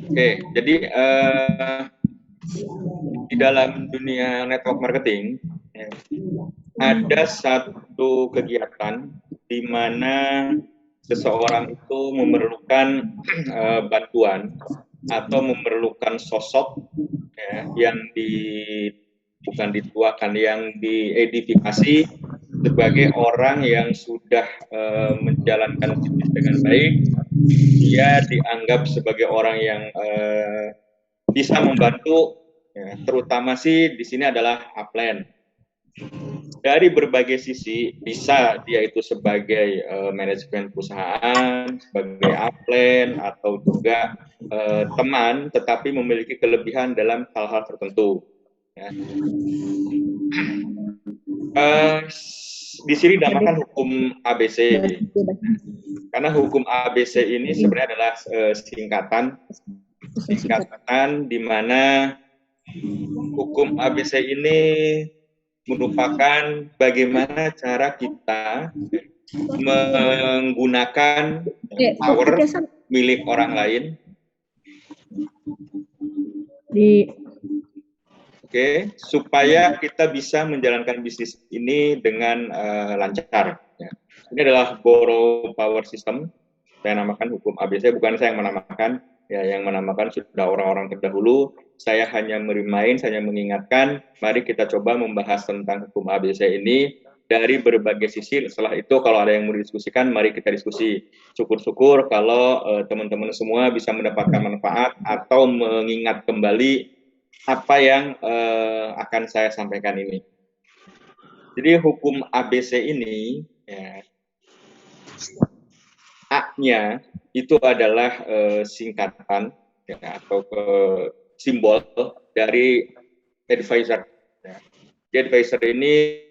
Oke, jadi di dalam dunia network marketing ya, ada satu kegiatan di mana seseorang itu memerlukan bantuan atau memerlukan sosok ya, yang bukan dituakan, yang diedifikasi sebagai orang yang sudah menjalankan bisnis dengan baik. Dia dianggap sebagai orang yang bisa membantu, ya, terutama sih di sini adalah upline. Dari berbagai sisi, bisa dia itu sebagai manajemen perusahaan, sebagai upline, atau juga teman, tetapi memiliki kelebihan dalam hal-hal tertentu. Ya. Di sini dinamakan hukum ABC. Karena hukum ABC ini sebenarnya adalah singkatan di mana hukum ABC ini merupakan bagaimana cara kita menggunakan power milik orang lain. Oke, supaya kita bisa menjalankan bisnis ini dengan lancar. Ya. Ini adalah borrow power system. Saya namakan hukum ABC, bukan saya yang menamakan. Ya, yang menamakan sudah orang-orang terdahulu. Saya hanya merimain, saya mengingatkan. Mari kita coba membahas tentang hukum ABC ini dari berbagai sisi. Setelah itu, kalau ada yang mau didiskusikan, mari kita diskusi. Syukur-syukur kalau teman-teman semua bisa mendapatkan manfaat atau mengingat kembali apa yang akan saya sampaikan ini. Jadi hukum ABC ini, ya, A-nya itu adalah singkatan ya, atau simbol dari advisor. Ya. Jadi advisor ini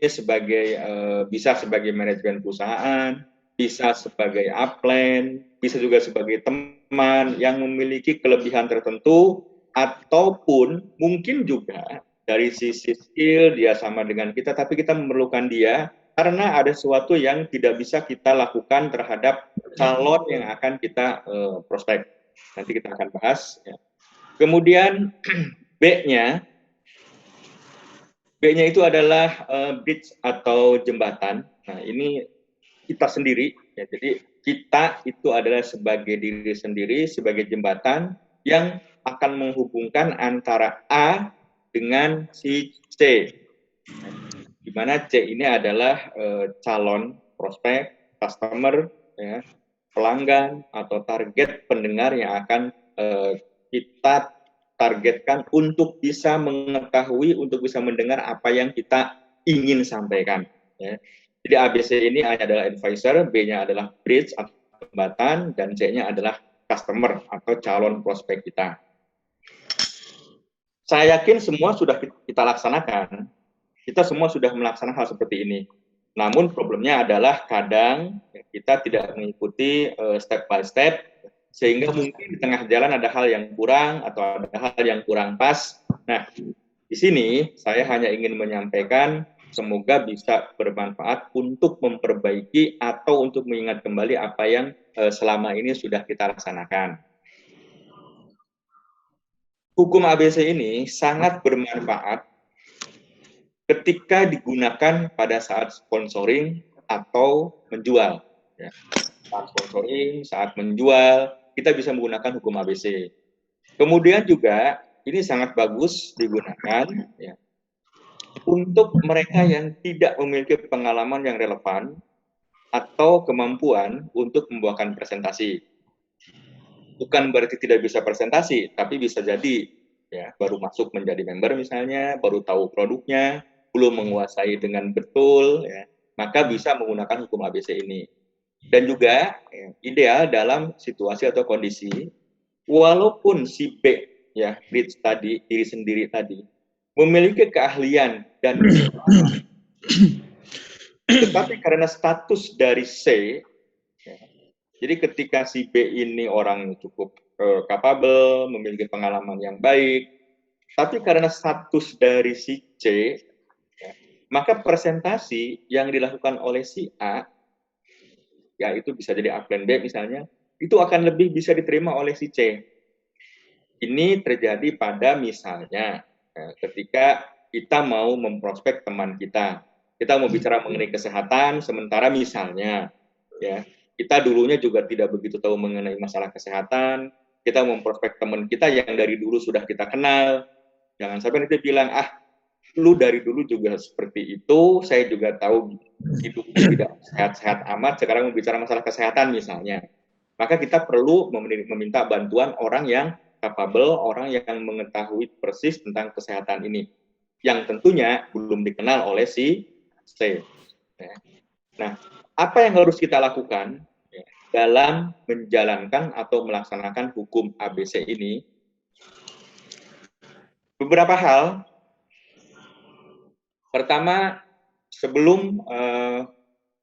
bisa sebagai manajemen perusahaan, bisa sebagai upline, bisa juga sebagai teman yang memiliki kelebihan tertentu, ataupun mungkin juga dari sisi skill dia sama dengan kita, tapi kita memerlukan dia karena ada sesuatu yang tidak bisa kita lakukan terhadap calon yang akan kita prospek. Nanti kita akan bahas. Ya. Kemudian B-nya itu adalah bridge atau jembatan. Nah, ini kita sendiri. Ya, jadi kita itu adalah sebagai diri sendiri, sebagai jembatan yang akan menghubungkan antara A dengan si C. Di mana C ini adalah calon prospek, customer, ya, pelanggan atau target pendengar yang akan kita targetkan untuk bisa mengetahui, untuk bisa mendengar apa yang kita ingin sampaikan. Ya. Jadi ABC ini adalah advisor, B-nya adalah bridge atau jembatan, dan C-nya adalah customer atau calon prospek kita. Saya yakin semua sudah kita laksanakan. Kita semua sudah melaksanakan hal seperti ini. Namun problemnya adalah kadang kita tidak mengikuti step by step, sehingga mungkin di tengah jalan ada hal yang kurang atau ada hal yang kurang pas. Nah, di sini saya hanya ingin menyampaikan semoga bisa bermanfaat untuk memperbaiki atau untuk mengingat kembali apa yang selama ini sudah kita laksanakan. Hukum ABC ini sangat bermanfaat ketika digunakan pada saat sponsoring atau menjual. Ya. Saat sponsoring, saat menjual, kita bisa menggunakan hukum ABC. Kemudian juga ini sangat bagus digunakan ya, untuk mereka yang tidak memiliki pengalaman yang relevan atau kemampuan untuk membuatkan presentasi. Bukan berarti tidak bisa presentasi, tapi bisa jadi ya baru masuk menjadi member misalnya, baru tahu produknya, belum menguasai dengan betul, ya, maka bisa menggunakan hukum ABC ini. Dan juga ya, ideal dalam situasi atau kondisi, walaupun si B, ya, bridge tadi, diri sendiri tadi, memiliki keahlian dan tetapi karena status dari C, ya, jadi ketika si B ini orang cukup capable, memiliki pengalaman yang baik, tapi karena status dari si C, ya, maka presentasi yang dilakukan oleh si A, ya itu bisa jadi A plan B misalnya, itu akan lebih bisa diterima oleh si C. Ini terjadi pada misalnya ketika kita mau memprospek teman kita mau bicara mengenai kesehatan, sementara misalnya ya kita dulunya juga tidak begitu tahu mengenai masalah kesehatan, kita memprospek teman kita yang dari dulu sudah kita kenal, jangan sampai nanti bilang lu dari dulu juga seperti itu, saya juga tahu hidupnya tidak sehat-sehat amat, sekarang membicara masalah kesehatan misalnya. Maka kita perlu meminta bantuan orang yang capable, orang yang mengetahui persis tentang kesehatan ini, yang tentunya belum dikenal oleh si C. Nah, apa yang harus kita lakukan dalam menjalankan atau melaksanakan hukum ABC ini? Beberapa hal. Pertama, sebelum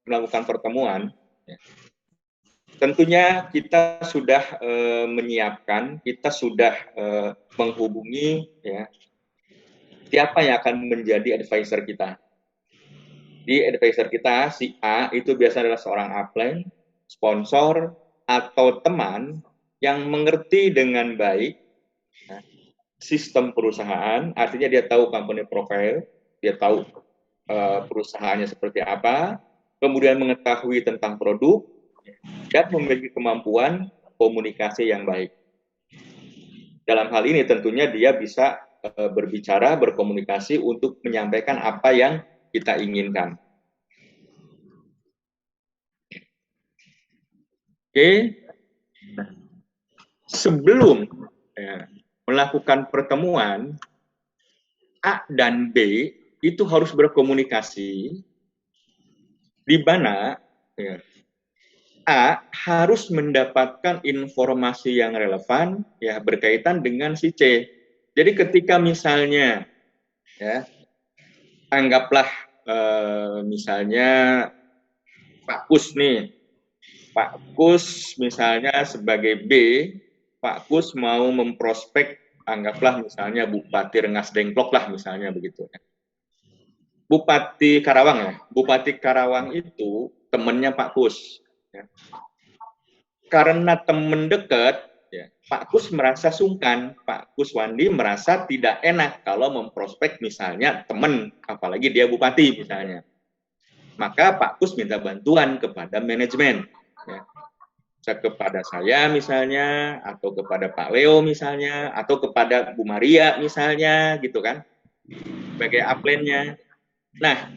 melakukan pertemuan, tentunya kita sudah menyiapkan, kita sudah menghubungi siapa yang akan menjadi advisor kita. Di advisor kita, si A itu biasanya adalah seorang upline, sponsor, atau teman yang mengerti dengan baik sistem perusahaan, artinya dia tahu company profile, dia tahu perusahaannya seperti apa, kemudian mengetahui tentang produk, dan memiliki kemampuan komunikasi yang baik. Dalam hal ini tentunya dia bisa berbicara, berkomunikasi untuk menyampaikan apa yang kita inginkan. Oke, sebelum melakukan pertemuan, A dan B itu harus berkomunikasi, di mana A harus mendapatkan informasi yang relevan berkaitan dengan si C. Jadi ketika misalnya anggaplah misalnya Pak Kus nih, Pak Kus misalnya sebagai B, Pak Kus mau memprospek anggaplah misalnya Bupati Rengas Dengklok lah misalnya begitu. Bupati Karawang Bupati Karawang itu temennya Pak Kus. Karena teman dekat, Pak Kus merasa sungkan, Pak Kuswandi merasa tidak enak kalau memprospek misalnya teman, apalagi dia bupati misalnya. Maka Pak Kus minta bantuan kepada manajemen. Kepada saya misalnya, atau kepada Pak Leo misalnya, atau kepada Bu Maria misalnya, gitu kan, sebagai upline-nya. Nah,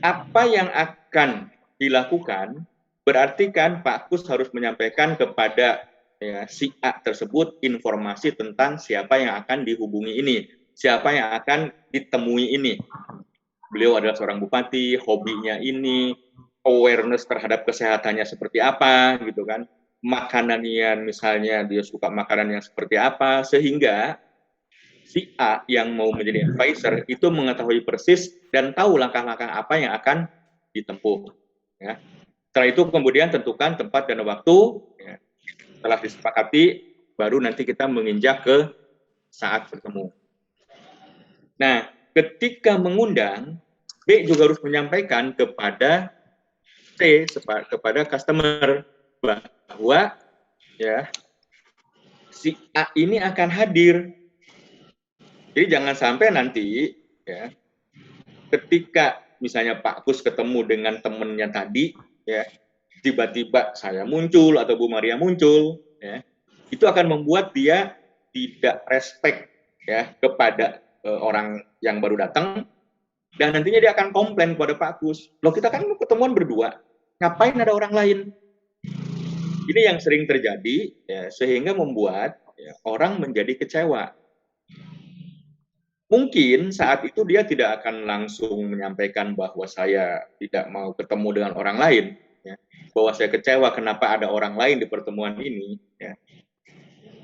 apa yang akan dilakukan, berarti kan Pak Kus harus menyampaikan kepada si A tersebut informasi tentang siapa yang akan dihubungi ini, siapa yang akan ditemui ini. Beliau adalah seorang bupati, hobinya ini, awareness terhadap kesehatannya seperti apa, gitu kan. Makanannya misalnya dia suka makanan yang seperti apa, sehingga si A yang mau menjadi advisor itu mengetahui persis dan tahu langkah-langkah apa yang akan ditempuh. Setelah itu kemudian tentukan tempat dan waktu, setelah disepakati, baru nanti kita menginjak ke saat bertemu. Nah, ketika mengundang, B juga harus menyampaikan kepada C, kepada customer, bahwa si A ini akan hadir. Jadi jangan sampai nanti ketika misalnya Pak Kus ketemu dengan temennya tadi, tiba-tiba saya muncul atau Bu Maria muncul, itu akan membuat dia tidak respect kepada orang yang baru datang, dan nantinya dia akan komplain kepada Pak Kus. Loh, kita kan ketemuan berdua, ngapain ada orang lain? Ini yang sering terjadi, sehingga membuat orang menjadi kecewa. Mungkin saat itu dia tidak akan langsung menyampaikan bahwa saya tidak mau ketemu dengan orang lain, bahwa saya kecewa kenapa ada orang lain di pertemuan ini.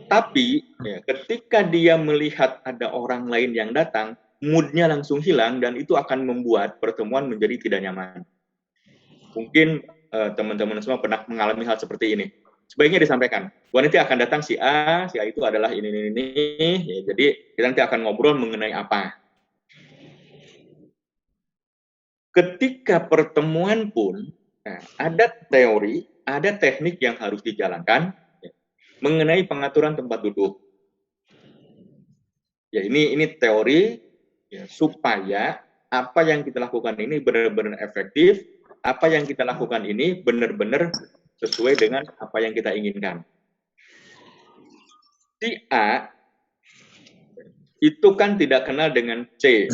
Tapi ketika dia melihat ada orang lain yang datang, moodnya langsung hilang dan itu akan membuat pertemuan menjadi tidak nyaman. Mungkin teman-teman semua pernah mengalami hal seperti ini. Sebaiknya disampaikan, bahwa nanti akan datang si A itu adalah ini, jadi kita nanti akan ngobrol mengenai apa. Ketika pertemuan pun, ada teori, ada teknik yang harus dijalankan mengenai pengaturan tempat duduk. Ya, ini teori ya, supaya apa yang kita lakukan ini benar-benar efektif, apa yang kita lakukan ini benar-benar sesuai dengan apa yang kita inginkan. Si A itu kan tidak kenal dengan C.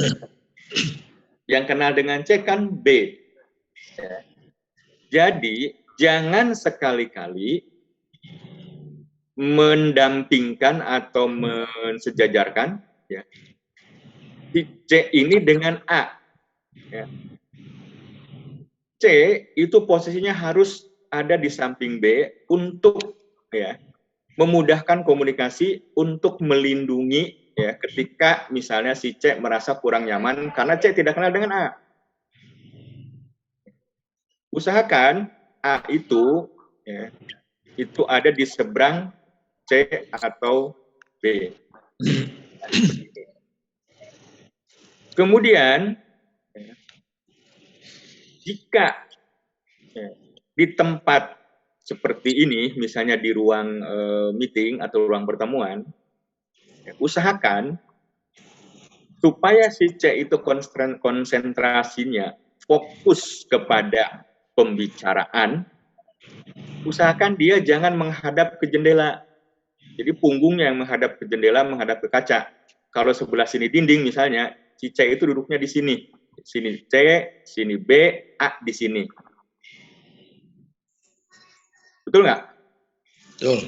Yang kenal dengan C kan B. Ya. Jadi, jangan sekali-kali mendampingkan atau mensejajarkan ya, si C ini dengan A. Ya. C itu posisinya harus ada di samping B untuk ya memudahkan komunikasi, untuk melindungi ya ketika misalnya si C merasa kurang nyaman karena C tidak kenal dengan A. Usahakan A itu ya, itu ada di seberang C atau B. Kemudian jika di tempat seperti ini, misalnya di ruang meeting atau ruang pertemuan, usahakan supaya si C itu konsentrasinya fokus kepada pembicaraan, usahakan dia jangan menghadap ke jendela. Jadi punggungnya yang menghadap ke jendela, menghadap ke kaca. Kalau sebelah sini dinding misalnya, si C itu duduknya di sini. Sini C, sini B, A di sini. Betul nggak? Betul.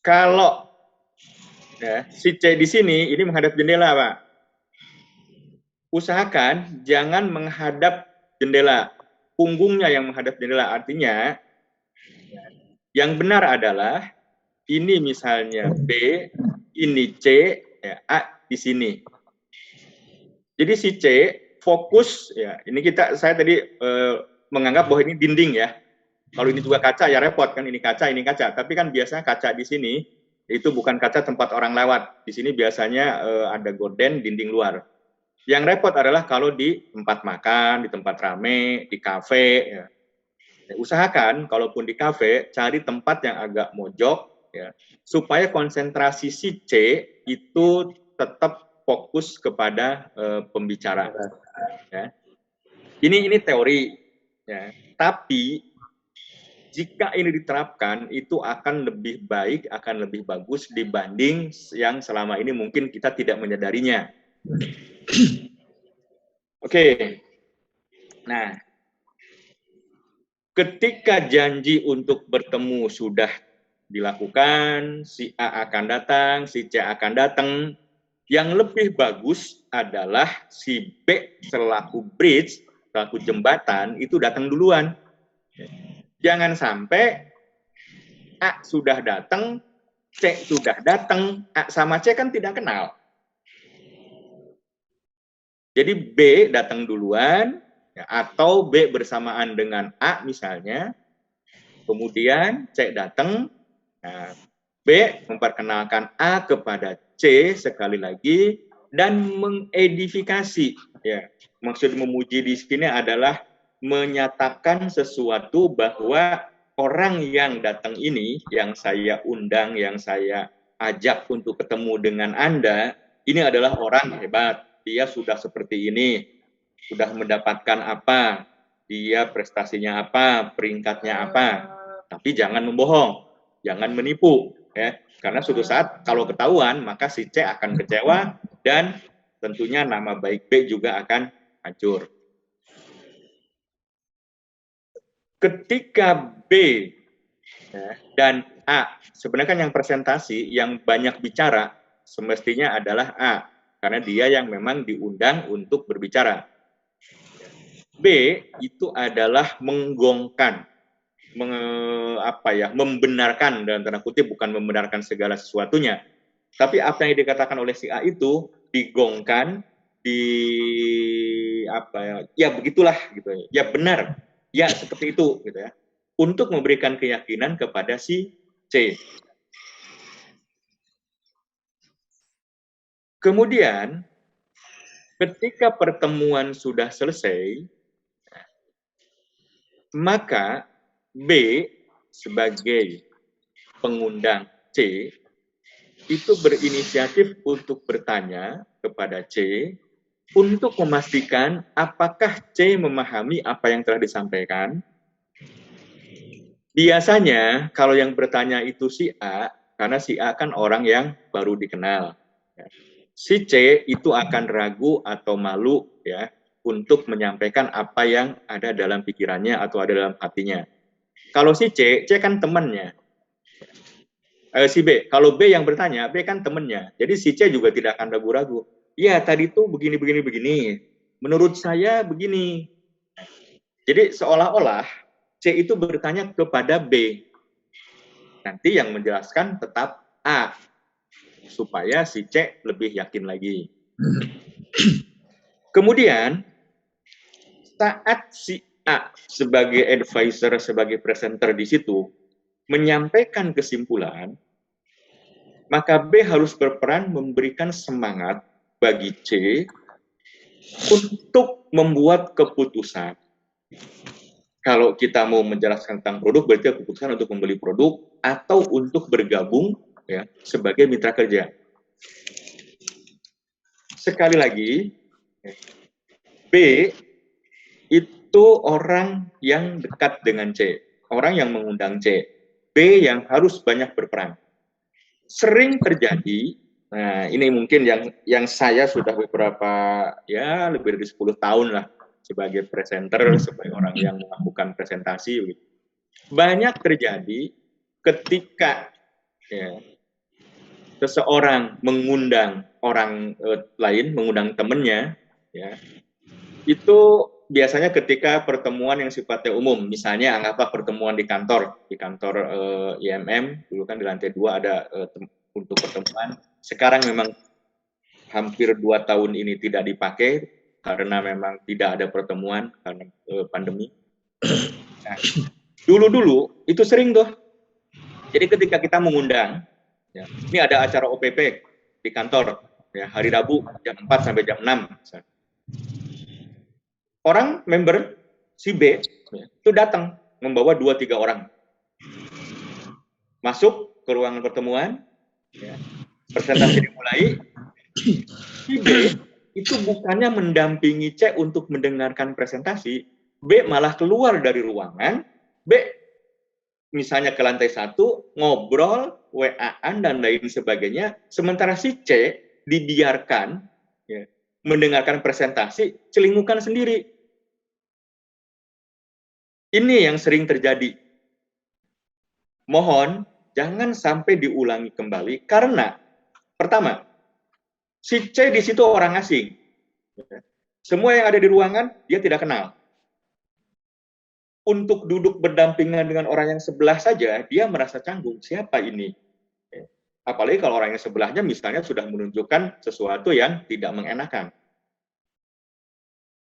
Kalau ya, si C di sini, ini menghadap jendela, Pak. Usahakan jangan menghadap jendela. Punggungnya yang menghadap jendela. Artinya, yang benar adalah, ini misalnya B, ini C, ya, A di sini. Jadi si C fokus, ya, ini saya tadi menganggap bahwa ini dinding ya. Kalau ini juga kaca ya repot kan, ini kaca, ini kaca. Tapi kan biasanya kaca di sini itu bukan kaca tempat orang lewat. Di sini biasanya ada gorden, dinding luar. Yang repot adalah kalau di tempat makan, di tempat rame, di kafe. Ya. Usahakan kalaupun di kafe cari tempat yang agak mojok, ya, supaya konsentrasi si C itu tetap fokus kepada pembicara. Ya. Ini teori, ya. Tapi jika ini diterapkan, itu akan lebih baik, akan lebih bagus dibanding yang selama ini mungkin kita tidak menyadarinya. Oke. Nah, ketika janji untuk bertemu sudah dilakukan, si A akan datang, si C akan datang, yang lebih bagus adalah si B selaku bridge, selaku jembatan, itu datang duluan. Jangan sampai A sudah datang, C sudah datang, A sama C kan tidak kenal. Jadi B datang duluan, ya, atau B bersamaan dengan A misalnya, kemudian C datang, nah, B memperkenalkan A kepada C sekali lagi, dan mengedifikasi. Ya, maksud memuji di sini adalah menyatakan sesuatu bahwa orang yang datang ini, yang saya undang, yang saya ajak untuk ketemu dengan Anda, ini adalah orang hebat. Dia sudah seperti ini, sudah mendapatkan apa, dia prestasinya apa, peringkatnya apa. Tapi jangan membohong, jangan menipu, ya. Karena suatu saat kalau ketahuan, maka si C akan kecewa dan tentunya nama baik B juga akan hancur. Ketika B ya, dan A, sebenarnya kan yang presentasi, yang banyak bicara, semestinya adalah A, karena dia yang memang diundang untuk berbicara. B itu adalah menggongkan, membenarkan dalam tanda kutip, bukan membenarkan segala sesuatunya. Tapi apa yang dikatakan oleh si A itu digongkan, ya begitulah gitu ya, benar, ya seperti itu gitu ya, untuk memberikan keyakinan kepada si C. Kemudian ketika pertemuan sudah selesai, maka B sebagai pengundang C itu berinisiatif untuk bertanya kepada C untuk memastikan apakah C memahami apa yang telah disampaikan. Biasanya kalau yang bertanya itu si A, karena si A kan orang yang baru dikenal. Si C itu akan ragu atau malu ya untuk menyampaikan apa yang ada dalam pikirannya atau ada dalam hatinya. Kalau si C kan temannya. Si B, kalau B yang bertanya, B kan temannya. Jadi si C juga tidak akan ragu-ragu. Iya, tadi tuh begini, begini, begini. Menurut saya begini. Jadi seolah-olah C itu bertanya kepada B. Nanti yang menjelaskan tetap A. Supaya si C lebih yakin lagi. Kemudian, saat si A sebagai advisor, sebagai presenter di situ, menyampaikan kesimpulan, maka B harus berperan memberikan semangat bagi C untuk membuat keputusan. Kalau kita mau menjelaskan tentang produk, berarti keputusan untuk membeli produk atau untuk bergabung ya sebagai mitra kerja. Sekali lagi, B itu orang yang dekat dengan C, orang yang mengundang C. B yang harus banyak berperan. Sering terjadi, nah ini mungkin yang saya sudah beberapa, ya lebih dari 10 tahun lah, sebagai presenter, sebagai orang yang melakukan presentasi. Banyak terjadi ketika ya, seseorang mengundang orang lain, mengundang temannya, ya, itu biasanya ketika pertemuan yang sifatnya umum, misalnya anggaplah pertemuan di kantor IMM, dulu kan di lantai 2 ada untuk pertemuan. Sekarang memang hampir 2 tahun ini tidak dipakai karena memang tidak ada pertemuan karena pandemi. Nah, dulu itu sering tuh. Jadi ketika kita mengundang, ya, ini ada acara OPP di kantor, ya, hari Rabu jam 4 sampai jam 6. Misalnya. Orang member si B itu datang membawa 2-3 orang. Masuk ke ruangan pertemuan, ya, presentasi dimulai, si B itu bukannya mendampingi C untuk mendengarkan presentasi, B malah keluar dari ruangan, B misalnya ke lantai 1, ngobrol, WA-an, dan lain sebagainya, sementara si C dibiarkan ya, mendengarkan presentasi, celingukan sendiri. Ini yang sering terjadi. Mohon jangan sampai diulangi kembali karena pertama, si C di situ orang asing. Semua yang ada di ruangan dia tidak kenal. Untuk duduk berdampingan dengan orang yang sebelah saja dia merasa canggung. Siapa ini? Apalagi kalau orang yang sebelahnya misalnya sudah menunjukkan sesuatu yang tidak mengenakan.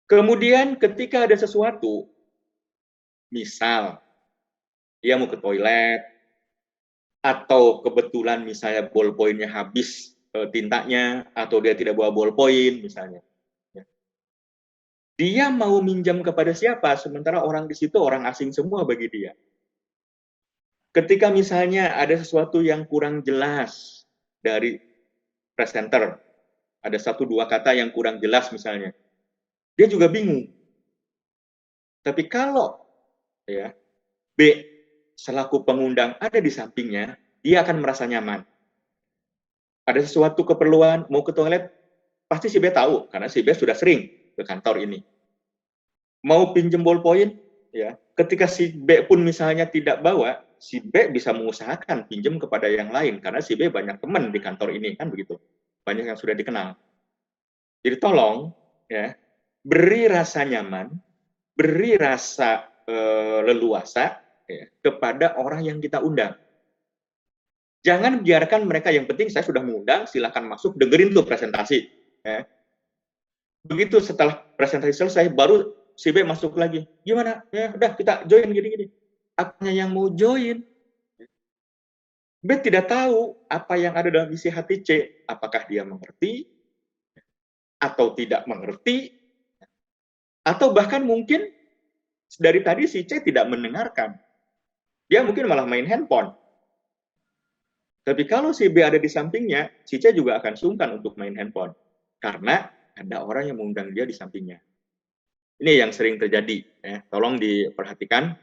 Kemudian ketika ada sesuatu, misal dia mau ke toilet, atau kebetulan misalnya ballpointnya habis tintanya, atau dia tidak bawa ballpoint misalnya. Dia mau minjam kepada siapa, sementara orang di situ orang asing semua bagi dia. Ketika misalnya ada sesuatu yang kurang jelas dari presenter, ada 1-2 kata yang kurang jelas misalnya, dia juga bingung. Tapi kalau ya B selaku pengundang ada di sampingnya, dia akan merasa nyaman. Ada sesuatu keperluan, mau ke toilet, pasti si B tahu, karena si B sudah sering ke kantor ini. Mau pinjam ballpoint, ya, ketika si B pun misalnya tidak bawa, si B bisa mengusahakan pinjam kepada yang lain, karena si B banyak teman di kantor ini, kan begitu. Banyak yang sudah dikenal. Jadi tolong, ya, beri rasa nyaman, beri rasa leluasa ya, kepada orang yang kita undang. Jangan biarkan mereka, yang penting saya sudah mengundang, silahkan masuk, dengerin tuh presentasi. Ya. Begitu setelah presentasi selesai, baru si B masuk lagi. Gimana? Ya udah kita join gini-gini. Apanya yang mau join? B tidak tahu apa yang ada dalam isi hati C. Apakah dia mengerti atau tidak mengerti, atau bahkan mungkin dari tadi si C tidak mendengarkan. Dia mungkin malah main handphone. Tapi kalau si B ada di sampingnya, si C juga akan sungkan untuk main handphone. Karena ada orang yang mengundang dia di sampingnya. Ini yang sering terjadi. Ya. Tolong diperhatikan.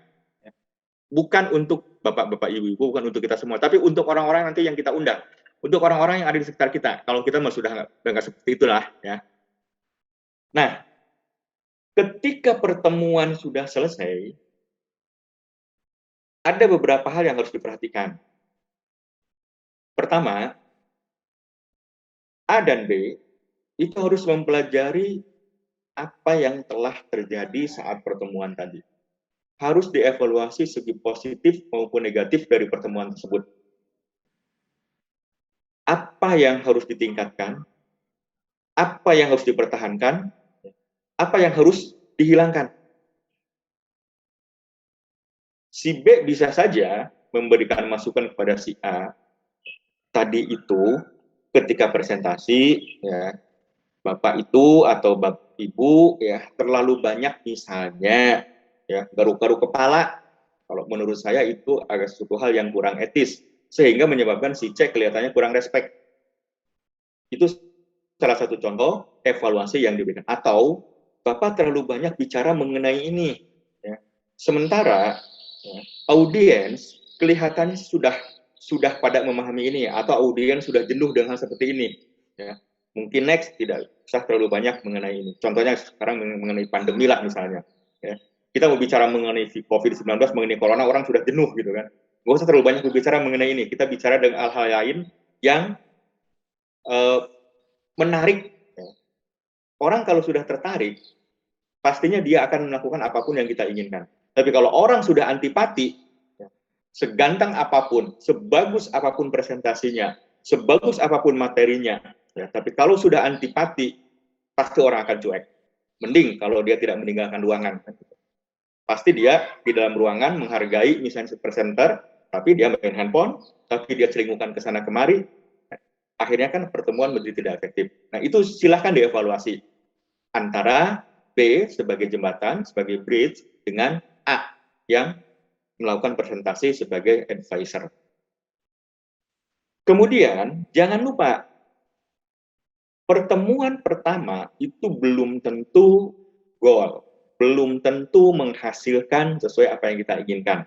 Bukan untuk bapak-bapak, ibu-ibu, bukan untuk kita semua. Tapi untuk orang-orang nanti yang kita undang. Untuk orang-orang yang ada di sekitar kita. Kalau kita sudah nggak seperti itulah. Ya. Nah, ketika pertemuan sudah selesai, ada beberapa hal yang harus diperhatikan. Pertama, A dan B itu harus mempelajari apa yang telah terjadi saat pertemuan tadi. Harus dievaluasi segi positif maupun negatif dari pertemuan tersebut. Apa yang harus ditingkatkan, apa yang harus dipertahankan, apa yang harus dihilangkan. Si B bisa saja memberikan masukan kepada si A, tadi itu ketika presentasi, ya, Bapak itu atau Bapak Ibu ya terlalu banyak misalnya ya garuk-garuk kepala. Kalau menurut saya itu agak suatu hal yang kurang etis sehingga menyebabkan si C kelihatannya kurang respect. Itu salah satu contoh evaluasi yang diberikan. Atau Bapak terlalu banyak bicara mengenai ini. Ya. Sementara ya, audiens kelihatannya sudah pada memahami ini atau audiens sudah jenuh dengan hal seperti ini. Ya. Mungkin next tidak usah terlalu banyak mengenai ini. Contohnya sekarang mengenai pandemi lah misalnya. Ya. Kita mau bicara mengenai COVID-19, mengenai corona, orang sudah jenuh gitu kan. Nggak usah terlalu banyak berbicara mengenai ini. Kita bicara dengan hal-hal lain yang menarik. Ya. Orang kalau sudah tertarik, pastinya dia akan melakukan apapun yang kita inginkan. Tapi kalau orang sudah antipati, ya, seganteng apapun, sebagus apapun presentasinya, sebagus apapun materinya, ya, tapi kalau sudah antipati, pasti orang akan cuek. Mending kalau dia tidak meninggalkan ruangan. Pasti dia di dalam ruangan menghargai misalnya presenter, tapi dia main handphone, tapi dia celingkukan ke sana kemari, akhirnya kan pertemuan menjadi tidak efektif. Nah itu silahkan dievaluasi antara B sebagai jembatan, sebagai bridge, dengan A yang melakukan presentasi sebagai advisor. Kemudian, jangan lupa, pertemuan pertama itu belum tentu goal, belum tentu menghasilkan sesuai apa yang kita inginkan.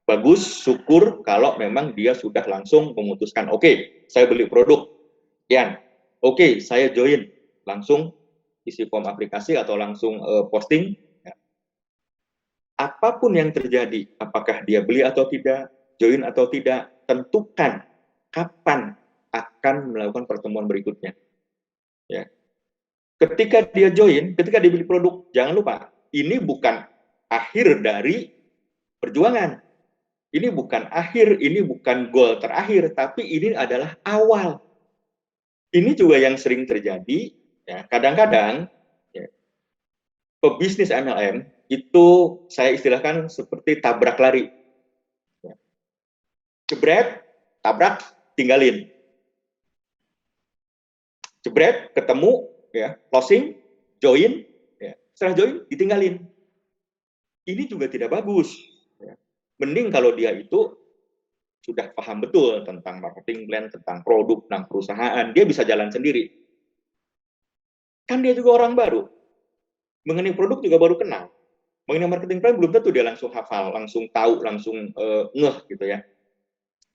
Bagus, syukur kalau memang dia sudah langsung memutuskan, oke, saya beli produk, sekian, oke, saya join, langsung isi form aplikasi atau langsung posting. Apapun yang terjadi, apakah dia beli atau tidak, join atau tidak, tentukan kapan akan melakukan pertemuan berikutnya. Ya. Ketika dia join, ketika dia beli produk, jangan lupa, ini bukan akhir dari perjuangan. Ini bukan akhir, ini bukan goal terakhir, tapi ini adalah awal. Ini juga yang sering terjadi, ya, kadang-kadang ya, pebisnis MLM itu saya istilahkan seperti tabrak lari. Ya. Jebret, tabrak, tinggalin. Jebret, ketemu, ya, closing, join, ya. Setelah join, ditinggalin. Ini juga tidak bagus. Ya. Mending kalau dia itu sudah paham betul tentang marketing plan, tentang produk, tentang perusahaan, dia bisa jalan sendiri. Kan dia juga orang baru. Mengenai produk juga baru kenal. Mengenai marketing plan belum tentu dia langsung hafal, langsung tahu, langsung ngeh gitu ya.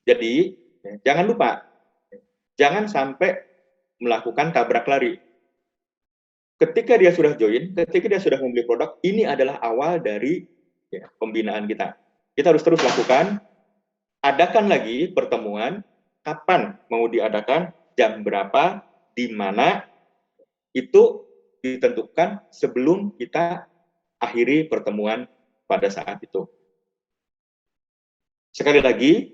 Jadi, ya, jangan lupa, jangan sampai melakukan tabrak lari. Ketika dia sudah join, ketika dia sudah membeli produk, ini adalah awal dari ya, pembinaan kita. Kita harus terus lakukan, adakan lagi pertemuan, kapan mau diadakan, jam berapa, di mana, itu ditentukan sebelum kita akhiri pertemuan pada saat itu. Sekali lagi,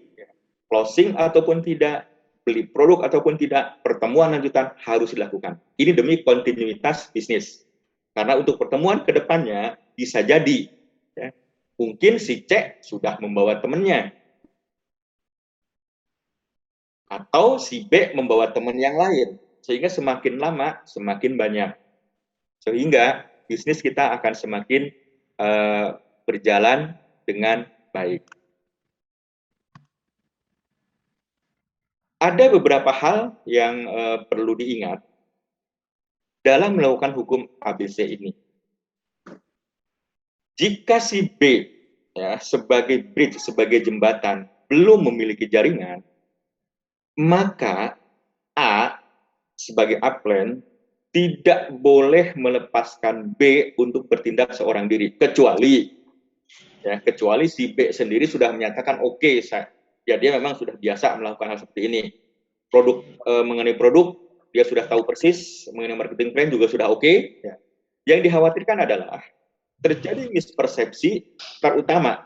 closing ataupun tidak, beli produk ataupun tidak, pertemuan lanjutan harus dilakukan. Ini demi kontinuitas bisnis. Karena untuk pertemuan ke depannya bisa jadi, ya, mungkin si C sudah membawa temannya, atau si B membawa teman yang lain, sehingga semakin lama semakin banyak. Sehingga bisnis kita akan semakin berjalan dengan baik. Ada beberapa hal yang perlu diingat dalam melakukan hukum ABC ini. Jika si B ya, sebagai bridge, sebagai jembatan, belum memiliki jaringan, maka A sebagai upline tidak boleh melepaskan B untuk bertindak seorang diri, kecuali si B sendiri sudah menyatakan oke, ya dia memang sudah biasa melakukan hal seperti ini. Mengenai produk dia sudah tahu persis, mengenai marketing plan juga sudah oke. Ya. Yang dikhawatirkan adalah terjadi mispersepsi terutama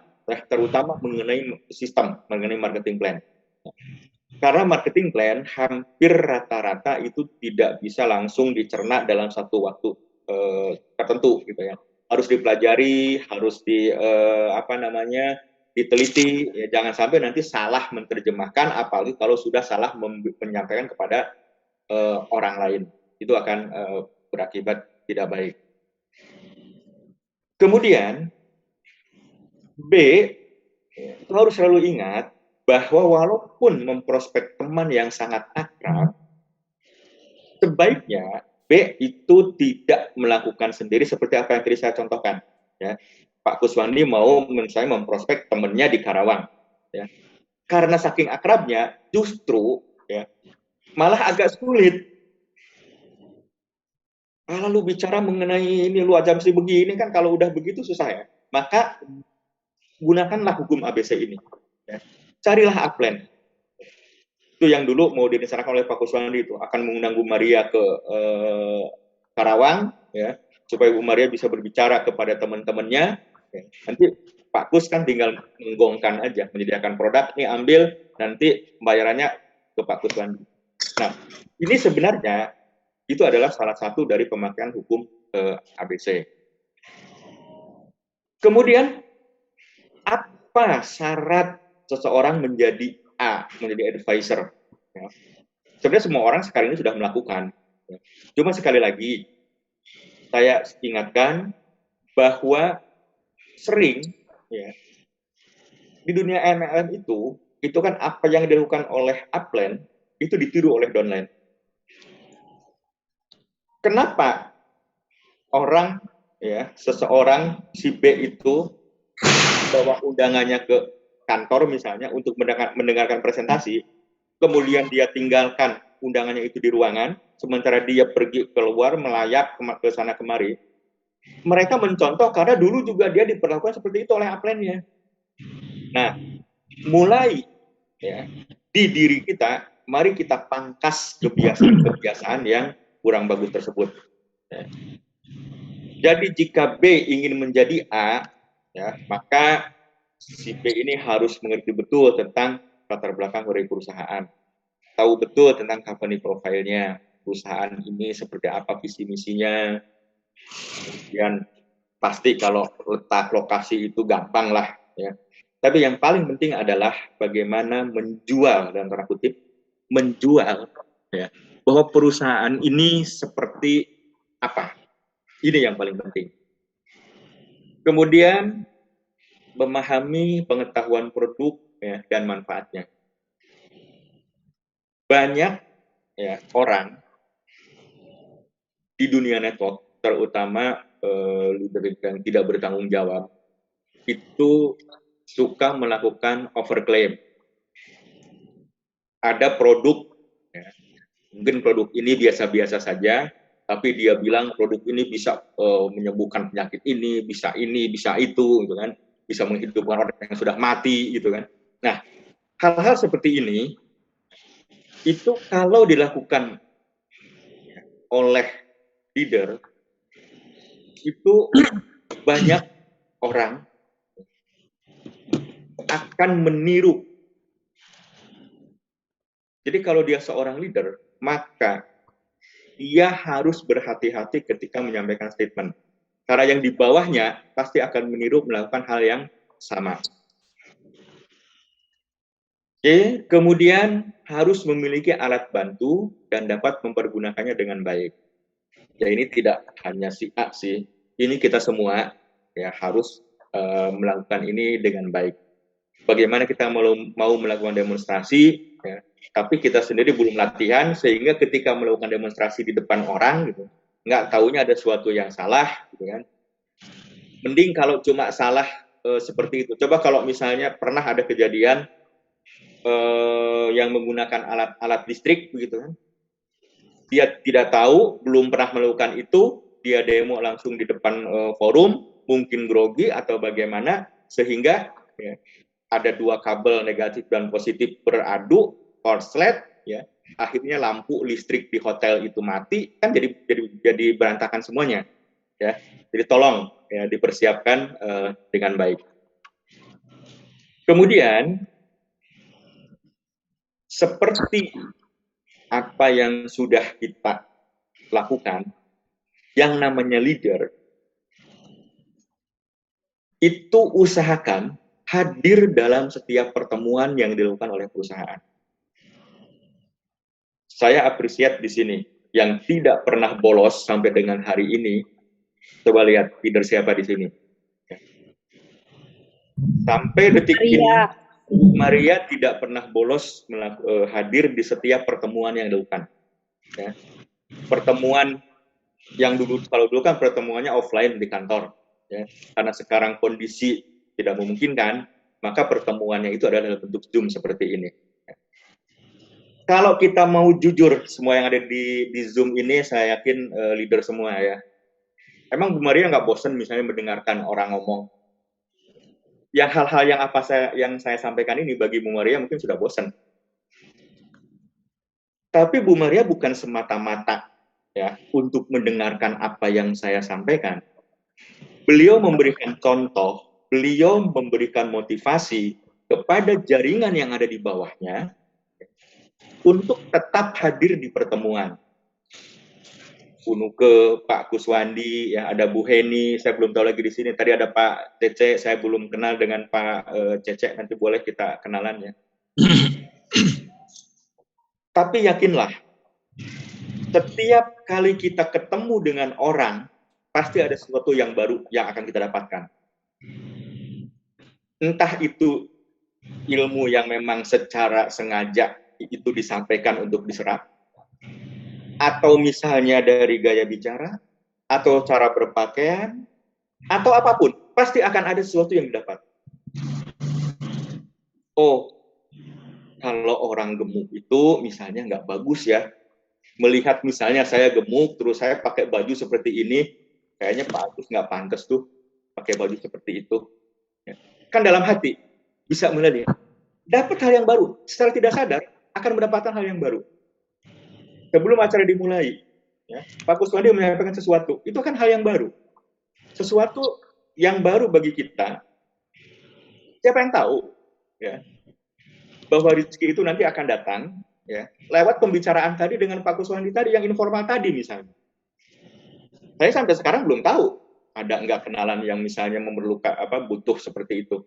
mengenai sistem, mengenai marketing plan. Karena marketing plan hampir rata-rata itu tidak bisa langsung dicerna dalam satu waktu tertentu gitu ya. Harus dipelajari, harus diteliti, ya, jangan sampai nanti salah menerjemahkan, apalagi kalau sudah salah menyampaikan kepada orang lain. Itu akan berakibat tidak baik. Kemudian B itu harus selalu ingat bahwa walaupun memprospek teman yang sangat akrab, sebaiknya B itu tidak melakukan sendiri seperti apa yang tadi saya contohkan. Ya. Pak Kuswandi mau misalnya memprospek temannya di Karawang. Ya. Karena saking akrabnya, justru ya, malah agak sulit. Lalu bicara mengenai ini lu jam begini kan, kalau udah begitu susah ya. Maka gunakanlah hukum ABC ini. Ya. Carilah upline. Itu yang dulu mau direncanakan oleh Pak Kuswandi, itu akan mengundang Bu Maria ke Karawang, ya, supaya Bu Maria bisa berbicara kepada teman-temannya. Ya. Nanti Pak Kus kan tinggal menggongkan aja, menyediakan produk, nih ambil, nanti bayarannya ke Pak Kuswandi. Nah, ini sebenarnya itu adalah salah satu dari pemakaian hukum ABC. Kemudian, apa syarat seseorang menjadi A, menjadi advisor? Ya. Sebenarnya semua orang sekarang ini sudah melakukan. Ya. Cuma sekali lagi, saya ingatkan bahwa sering ya, di dunia MLM itu kan apa yang dilakukan oleh upline itu ditiru oleh downline. Kenapa orang ya, seseorang si B itu bawa undangannya ke kantor misalnya untuk mendengarkan presentasi, kemudian dia tinggalkan undangannya itu di ruangan, sementara dia pergi keluar melayap ke sana kemari. Mereka mencontoh karena dulu juga dia diperlakukan seperti itu oleh upline-nya. Nah, mulai ya, di diri kita, mari kita pangkas kebiasaan-kebiasaan yang kurang bagus tersebut. Ya. Jadi jika B ingin menjadi A, ya, maka si B ini harus mengerti betul tentang latar belakang dari perusahaan. Tahu betul tentang company profile-nya, perusahaan ini seperti apa visi misinya. Kemudian pasti kalau letak lokasi itu gampang lah ya. Tapi yang paling penting adalah bagaimana menjual, dalam tanda kutip, menjual ya, bahwa perusahaan ini seperti apa. Ini yang paling penting. Kemudian memahami pengetahuan produk ya, dan manfaatnya. Banyak ya, orang di dunia network, terutama leader yang tidak bertanggung jawab, itu suka melakukan overclaim. Ada produk, ya, mungkin produk ini biasa-biasa saja, tapi dia bilang produk ini bisa menyembuhkan penyakit ini, bisa itu, gitu kan, bisa menghidupkan orang yang sudah mati, gitu kan. Nah, hal-hal seperti ini itu kalau dilakukan oleh leader, itu banyak orang akan meniru. Jadi kalau dia seorang leader, maka dia harus berhati-hati ketika menyampaikan statement. Karena yang di bawahnya pasti akan meniru melakukan hal yang sama. Oke, kemudian harus memiliki alat bantu dan dapat mempergunakannya dengan baik. Ya ini tidak hanya si A sih, ini kita semua ya harus melakukan ini dengan baik. Bagaimana kita mau melakukan demonstrasi, ya. Tapi kita sendiri belum latihan, sehingga ketika melakukan demonstrasi di depan orang, gitu, nggak taunya ada sesuatu yang salah, gitu kan. Mending kalau cuma salah seperti itu. Coba kalau misalnya pernah ada kejadian yang menggunakan alat listrik, begitu kan. Dia tidak tahu, belum pernah melakukan itu, dia demo langsung di depan forum, mungkin grogi atau bagaimana, sehingga ya, ada dua kabel negatif dan positif beradu, korslet, ya, akhirnya lampu listrik di hotel itu mati, kan jadi berantakan semuanya, ya. Jadi tolong ya dipersiapkan dengan baik. Kemudian seperti apa yang sudah kita lakukan, yang namanya leader itu usahakan hadir dalam setiap pertemuan yang dilakukan oleh perusahaan. Saya apresiat di sini yang tidak pernah bolos sampai dengan hari ini. Coba lihat leader siapa di sini. Sampai detik ini, Maria tidak pernah bolos hadir di setiap pertemuan yang dilakukan. Ya. Pertemuan yang kalau dulu kan pertemuannya offline di kantor, ya. Karena sekarang kondisi tidak memungkinkan, maka pertemuannya itu adalah dalam bentuk Zoom seperti ini. Kalau kita mau jujur, semua yang ada di Zoom ini, saya yakin leader semua ya. Emang Bu Maria nggak bosan misalnya mendengarkan orang ngomong? Yang hal-hal yang saya sampaikan ini bagi Bu Maria mungkin sudah bosan. Tapi Bu Maria bukan semata-mata ya untuk mendengarkan apa yang saya sampaikan. Beliau memberikan contoh, beliau memberikan motivasi kepada jaringan yang ada di bawahnya untuk tetap hadir di pertemuan. Unuke, Pak Kuswandi, ya ada Bu Heni, saya belum tahu lagi di sini. Tadi ada Pak Cece, saya belum kenal dengan Pak Cece, nanti boleh kita kenalan ya. Tapi yakinlah, setiap kali kita ketemu dengan orang, pasti ada sesuatu yang baru yang akan kita dapatkan. Entah itu ilmu yang memang secara sengaja itu disampaikan untuk diserap, atau misalnya dari gaya bicara, atau cara berpakaian, atau apapun, pasti akan ada sesuatu yang didapat. Oh, kalau orang gemuk itu misalnya nggak bagus ya, melihat misalnya saya gemuk, terus saya pakai baju seperti ini, kayaknya Pak Agus nggak pantas tuh pakai baju seperti itu. Kan dalam hati bisa melihat, dapat hal yang baru, secara tidak sadar akan mendapatkan hal yang baru. Sebelum acara dimulai, ya, Pak Kuswandi menyampaikan sesuatu, itu kan hal yang baru. Sesuatu yang baru bagi kita, siapa yang tahu ya, bahwa rezeki itu nanti akan datang ya, lewat pembicaraan tadi dengan Pak Kuswandi tadi, yang informal tadi misalnya. Saya sampai sekarang belum tahu ada nggak kenalan yang misalnya memerlukan butuh seperti itu.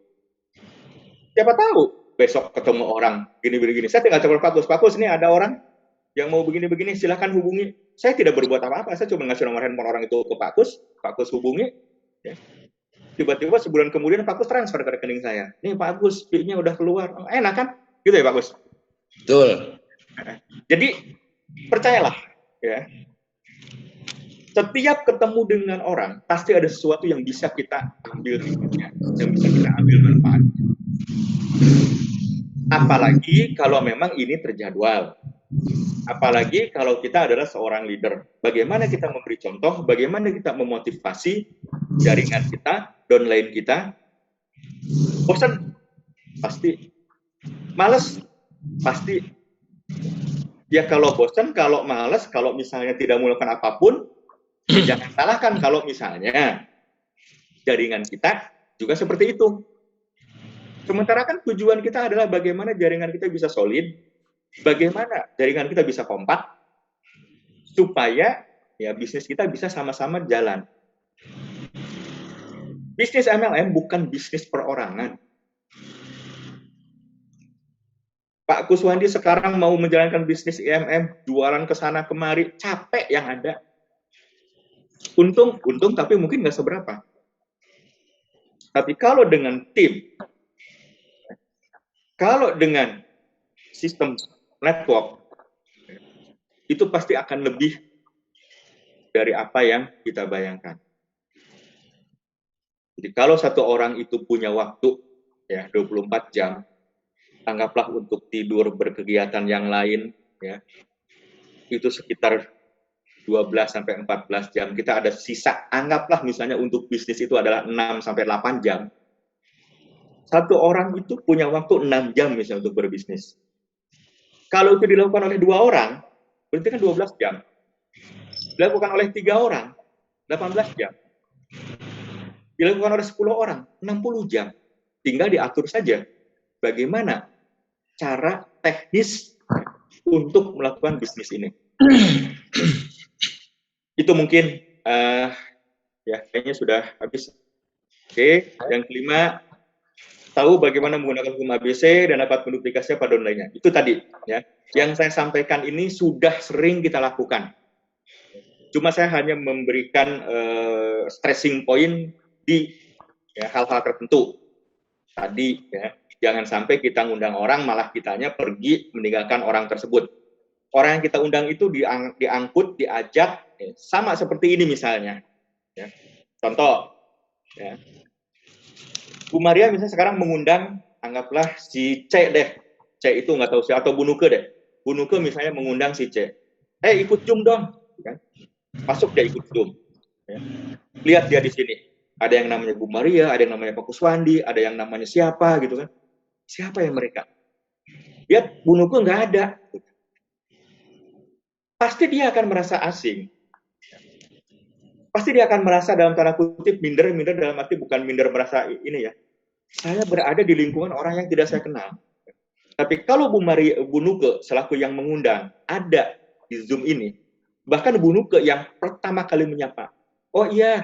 Siapa tahu besok ketemu orang gini-gini. Saya tinggal coba Pak Gus, ini ada orang yang mau begini-begini, silahkan hubungi. Saya tidak berbuat apa-apa, saya cuma ngasih nomor handphone orang itu ke Pak Gus hubungi. Ya. Tiba-tiba sebulan kemudian Pak Gus transfer ke rekening saya. Nih Pak Gus, fee-nya udah keluar. Oh, enak kan? Gitu ya Pak Gus? Betul. Jadi percayalah, ya. Setiap ketemu dengan orang, pasti ada sesuatu yang bisa kita ambil hikmahnya, yang bisa kita ambil manfaatnya. Apalagi kalau memang ini terjadwal. Apalagi kalau kita adalah seorang leader. Bagaimana kita memberi contoh, bagaimana kita memotivasi jaringan kita, downline kita. Bosan? Pasti. Males? Pasti. Ya kalau bosan, kalau males, kalau misalnya tidak melakukan apapun, jangan salahkan kalau misalnya jaringan kita juga seperti itu. Sementara kan tujuan kita adalah bagaimana jaringan kita bisa solid, bagaimana jaringan kita bisa kompak, supaya ya bisnis kita bisa sama-sama jalan. Bisnis MLM bukan bisnis perorangan. Pak Kuswandi sekarang mau menjalankan bisnis IMM, jualan ke sana kemari, capek yang ada. Untung tapi mungkin nggak seberapa. Tapi kalau dengan tim, kalau dengan sistem network, itu pasti akan lebih dari apa yang kita bayangkan. Jadi kalau satu orang itu punya waktu ya 24 jam, anggaplah untuk tidur, berkegiatan yang lain ya, itu sekitar 12 sampai 14 jam. Kita ada sisa, anggaplah misalnya untuk bisnis itu adalah 6 sampai 8 jam. Satu orang itu punya waktu 6 jam misalnya untuk berbisnis. Kalau itu dilakukan oleh 2 orang, berarti kan 12 jam. Dilakukan oleh 3 orang, 18 jam. Dilakukan oleh 10 orang, 60 jam. Tinggal diatur saja bagaimana cara teknis untuk melakukan bisnis ini. Itu mungkin ya kayaknya sudah habis. Oke, yang kelima, tahu bagaimana menggunakan hukum ABC dan dapat menduplikasinya pada online-nya. Itu tadi ya. Yang saya sampaikan ini sudah sering kita lakukan. Cuma saya hanya memberikan stressing point di hal-hal tertentu. Tadi ya, jangan sampai kita ngundang orang malah kitanya pergi meninggalkan orang tersebut. Orang yang kita undang itu diangkut, diajak, sama seperti ini misalnya. Ya. Contoh, ya. Bu Maria misalnya sekarang mengundang, anggaplah si C deh. C itu nggak tahu siapa, atau Bu Nuke deh. Bu Nuke misalnya mengundang si C. Ikut Zoom dong. Ya. Masuk dia ikut Zoom. Ya. Lihat dia di sini. Ada yang namanya Bu Maria, ada yang namanya Pak Kuswandi, ada yang namanya siapa gitu kan. Siapa yang mereka? Lihat Bu Nuke nggak ada. Pasti dia akan merasa asing. Pasti dia akan merasa dalam tanda kutip minder dalam arti bukan minder merasa ini ya. Saya berada di lingkungan orang yang tidak saya kenal. Tapi kalau Bu Nuke selaku yang mengundang ada di Zoom ini, bahkan Bu Nuke yang pertama kali menyapa, oh iya,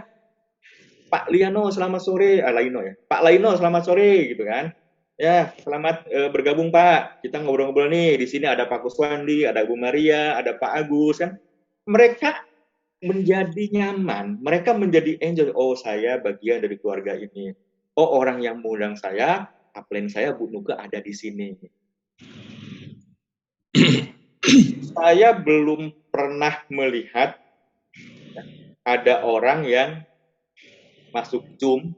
Pak Liano selamat sore, Laino ya, Pak Laino selamat sore gitu kan. Ya, selamat bergabung Pak. Kita ngobrol-ngobrol nih. Di sini ada Pak Kuswandi, ada Bu Maria, ada Pak Agus kan. Mereka menjadi nyaman, mereka menjadi enjoy. Oh, saya bagian dari keluarga ini. Oh, orang yang mengundang saya, upline saya Bu Nuke ada di sini. Saya belum pernah melihat ada orang yang masuk Zoom,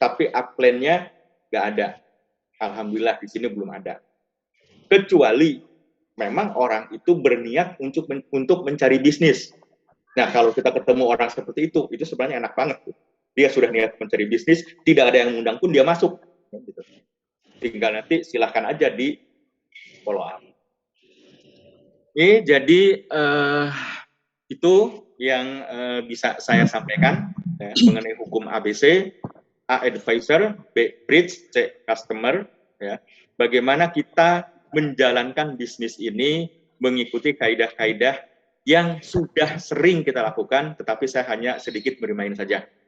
tapi upline-nya nggak ada. Alhamdulillah di sini belum ada. Kecuali memang orang itu berniat untuk mencari bisnis. Nah, kalau kita ketemu orang seperti itu sebenarnya enak banget. Dia sudah niat mencari bisnis, tidak ada yang mengundang pun dia masuk. Gitu. Tinggal nanti silahkan aja di follow up. Jadi itu yang bisa saya sampaikan ya, mengenai hukum ABC. A advisor, B bridge, C customer. Ya. Bagaimana kita menjalankan bisnis ini mengikuti kaidah-kaidah yang sudah sering kita lakukan, tetapi saya hanya sedikit bermain saja.